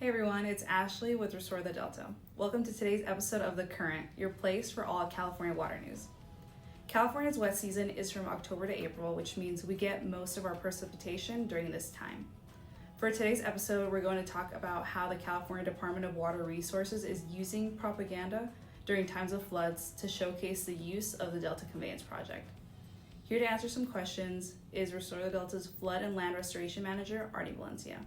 Hey everyone, it's Ashley with Restore the Delta. Welcome to today's episode of The Current, your place for all California water news. California's wet season is from October to April, which means we get most of our precipitation during this time. For today's episode, we're going to talk about how the California Department of Water Resources is using propaganda during times of floods to showcase the use of the Delta Conveyance Project. Here to answer some questions is Restore the Delta's Flood and Land Restoration Manager, Artie Valencia.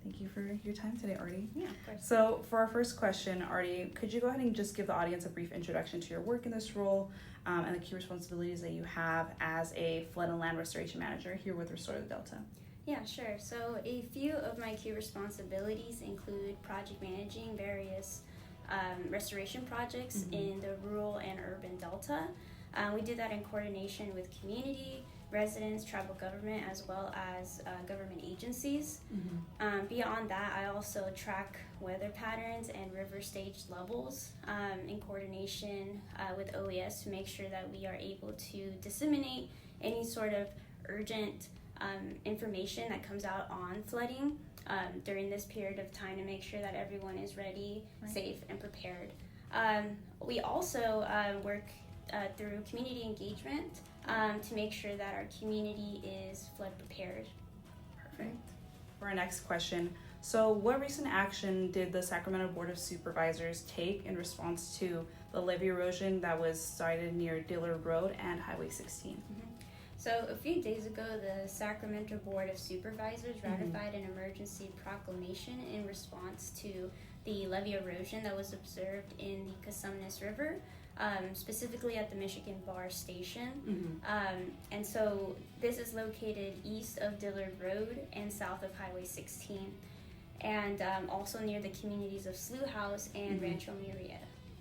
Thank you for your time today, Artie. Yeah, of course. So for our first question, Artie, could you go ahead and just give the audience a brief introduction to your work in this role and the key responsibilities that you have as a Flood and Land Restoration Manager here with Restore the Delta? Yeah, sure. So a few of my key responsibilities include project managing various restoration projects in the rural and urban Delta. We do that in coordination with community, residents, tribal government, as well as government agencies. Beyond that, I also track weather patterns and river stage levels in coordination with OES to make sure that we are able to disseminate any sort of urgent information that comes out on flooding during this period of time to make sure that everyone is ready, safe, and prepared. We also work through community engagement to make sure that our community is flood prepared. Perfect. For our next question, so what recent action did the Sacramento Board of Supervisors take in response to the levee erosion that was sited near Dillard Road and Highway 16? So a few days ago, the Sacramento Board of Supervisors ratified an emergency proclamation in response to the levee erosion that was observed in the Cosumnes River, specifically at the Michigan Bar Station. And so this is located east of Dillard Road and south of Highway 16, and also near the communities of Slough House and Rancho Murieta.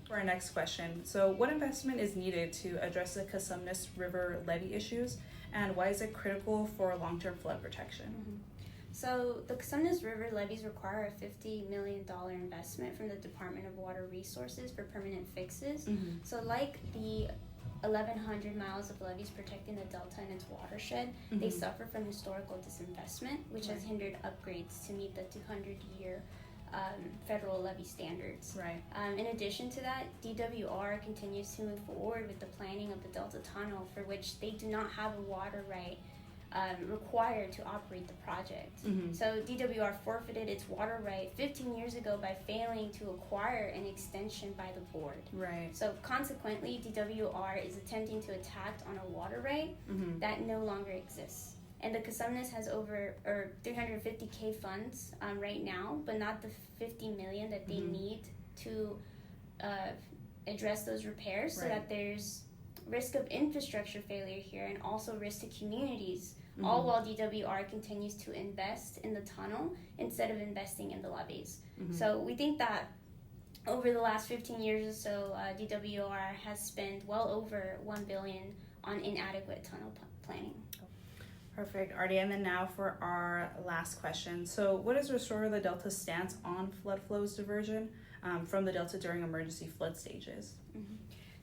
For our next question, so what investment is needed to address the Cosumnes River levee issues, and why is it critical for long-term flood protection? So the Cosumnes River levees require a $50 million investment from the Department of Water Resources for permanent fixes. So like the 1,100 miles of levees protecting the Delta and its watershed, they suffer from historical disinvestment, which has hindered upgrades to meet the 200-year federal levee standards. In addition to that, DWR continues to move forward with the planning of the Delta Tunnel, for which they do not have a water right required to operate the project. So DWR forfeited its water right 15 years ago by failing to acquire an extension by the board. So consequently, DWR is attempting to attack on a water right that no longer exists. And the Cosumnes has over 350K funds right now, but not the $50 million that they need to address those repairs, so that there's risk of infrastructure failure here and also risk to communities, all while DWR continues to invest in the tunnel instead of investing in the levees. So we think that over the last 15 years or so, DWR has spent well over $1 billion on inadequate tunnel planning. Perfect, Artie. And then now for our last question. So what is Restore the Delta's stance on flood flows diversion from the Delta during emergency flood stages?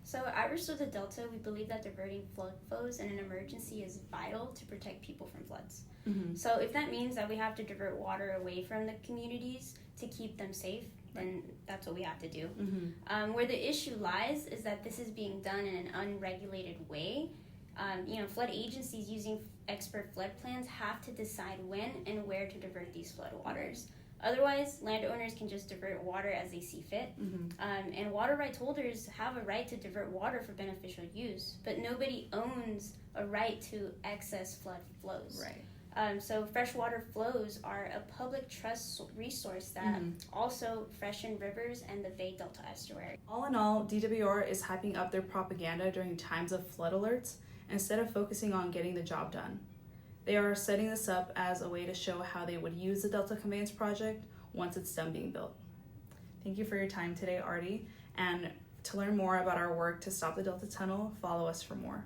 So at Restore the Delta, we believe that diverting flood flows in an emergency is vital to protect people from floods. So if that means that we have to divert water away from the communities to keep them safe, then that's what we have to do. Where the issue lies is that this is being done in an unregulated way. Flood agencies using expert flood plans have to decide when and where to divert these flood waters. Otherwise, landowners can just divert water as they see fit. And water rights holders have a right to divert water for beneficial use, but nobody owns a right to excess flood flows. So freshwater flows are a public trust resource that also freshen rivers and the Bay Delta estuary. All in all, DWR is hyping up their propaganda during times of flood alerts instead of focusing on getting the job done. They are setting this up as a way to show how they would use the Delta Conveyance Project once it's done being built. Thank you for your time today, Artie. And to learn more about our work to stop the Delta Tunnel, follow us for more.